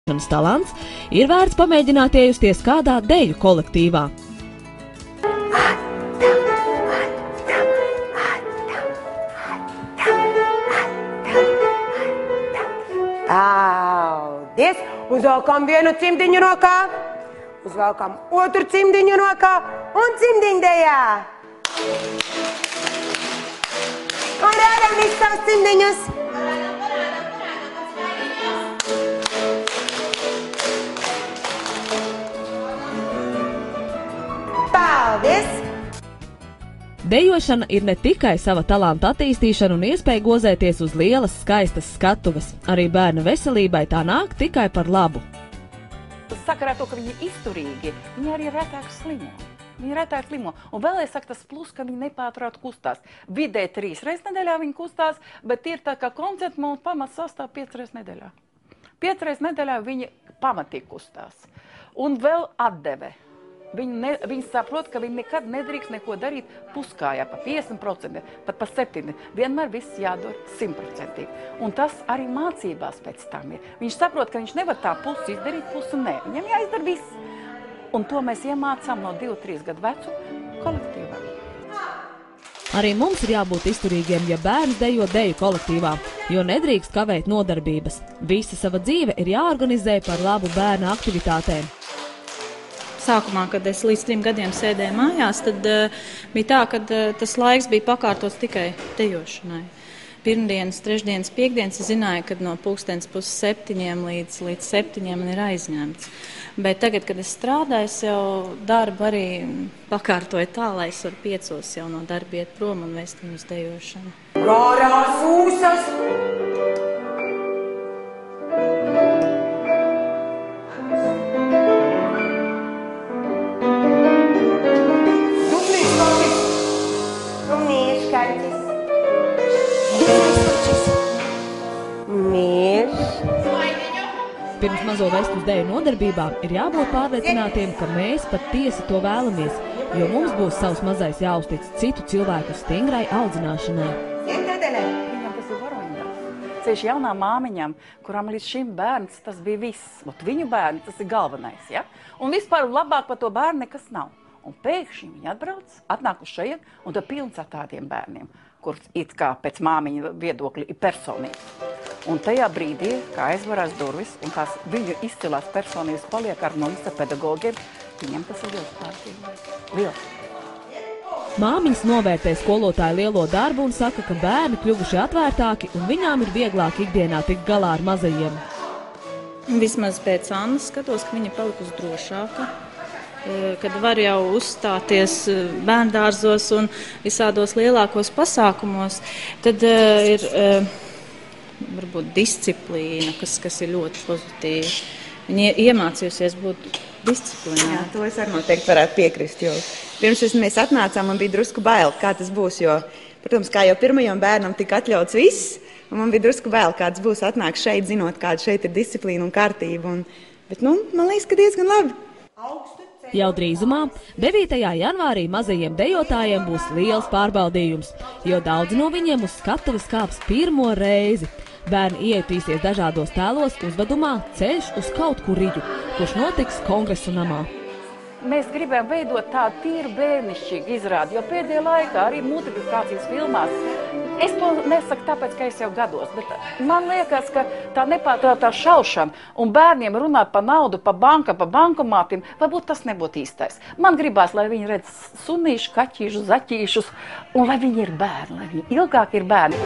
Talants, ir vērts pamēģināt iejusties kādā deju kolektīvā. Paldies! Uzvelkam vienu cimdiņu rokā, uzvelkam otru cimdiņu rokā un cimdiņdejā. Un rādām visus tavus cimdiņus. Paldies! Dejošana ir ne tikai sava talanta attīstīšana un iespēja gozēties uz lielas, skaistas skatuves. Arī bērna veselībai tā nāk tikai par labu. Sakarā to, ka viņi ir izturīgi, viņi arī retāk slimo. Viņi retāk slimo. Un vēl es saku tas plus, ka viņi nepārtraut kustās. Vidē 3 reizes nedēļā viņi kustās, bet ir tā, ka koncerta mums pamats sastāv 5 reizes nedēļā. 5 reizes nedēļā viņi pamatīgi kustās. Un vēl atdeve. Viņi saprot, ka viņi nekad nedrīkst neko darīt puskājā, pa 50%, pat pa 7%. Vienmēr viss jādara 100%. Un tas arī mācībās pēc tam ir. Viņš saprot, ka viņš nevar tā pusi izdarīt, pusi nē. Viņam jāizdara viss. Un to mēs iemācām no 2-3 gadu vecu kolektīvā. Arī mums ir jābūt izturīgiem, ja bērns dejo deju kolektīvā, jo nedrīkst kavēt nodarbības. Visa sava dzīve ir jāorganizē par labu bērna aktivitātēm. Sākumā, kad es līdz 3 gadiem sēdēju mājās, tad bija tā, ka tas laiks bija pakārtots tikai dejošanai. Pirmdienas, trešdienas, piekdienas es zināju, ka no 6:30 līdz 7 man ir aizņemts. Bet tagad, kad es strādāju, es jau darbu arī pakārtoju tā, lai es varu 5 jau no darba iet prom un vest viņu uz dejošanu. Garās ūsas! Pirms mazo vest uz deju nodarbībām ir jābūt pārliecinātiem, ka mēs patiesi to vēlamies, jo mums būs savs mazais jāuztic citu cilvēku stingrai audzināšanai. Viņam tas ir varoņdarbs. Ceļš jaunām māmiņām, kurām līdz šim bērns tas bija viss. Viņu bērni tas ir galvenais, ja? Un vispār labāk par to bērnu nekas nav. Un pēkšņi viņi atbrauc, atnāk uz šeit, un tad pilns ar tādiem bērniem, kurus it kā pēc māmiņa viedokļa ir personības. Un tajā brīdī, kā aizvarās durvis, un tās viņu izcilās personības paliek ar mums, ar pedagogiem, viņam tas ir liels pārtīvais. Liels. Māmiņas novērtē skolotāju lielo darbu un saka, ka bērni kļuvuši atvērtāki un viņām ir vieglāk ikdienā tikt galā ar mazajiem. Vismaz pēc Annas skatos, ka viņa palikusi drošāka. Kad var jau uzstāties bērndārzos un visādos lielākos pasākumos, tad ir varbūt disciplīna, kas ir ļoti pozitīva. Viņa iemācījusies būt disciplinēta. Jā, to es arī noteikti varētu piekrist, jo pirms mēs atnācām, man bija drusku bail, kā tas būs, jo, protams, kā jau pirmajam bērnam tika atļauts viss, un man bija drusku bail, kāds būs atnāk šeit, zinot, kāda šeit ir disciplīna un kārtība. Bet, man liekas, ka diezgan labi. Jau drīzumā, 9. janvārī mazajiem dejotājiem būs liels pārbaudījums, jo daudzi no viņiem uz skatuves kāps pirmo reizi. Bērni iejutīsies dažādos tēlos uzvedumā Ceļš uz kaut kur Rīģu, kurš notiks Kongresu namā. Mēs gribējām veidot tādu tīru bērnišķīgu izrādi, jo pēdējā laikā arī multiplikācijas filmās. Es to nesaku tāpēc, ka es jau gados, bet man liekas, ka tā nepārtrautā šaušana un bērniem runāt par naudu, par banka, par bankomātiem, varbūt tas nebūtu īstais. Man gribās, lai viņi redz sunīšu, kaķīšu, zaķīšus un lai viņi ir bērni, lai viņi ilgāk ir bērni.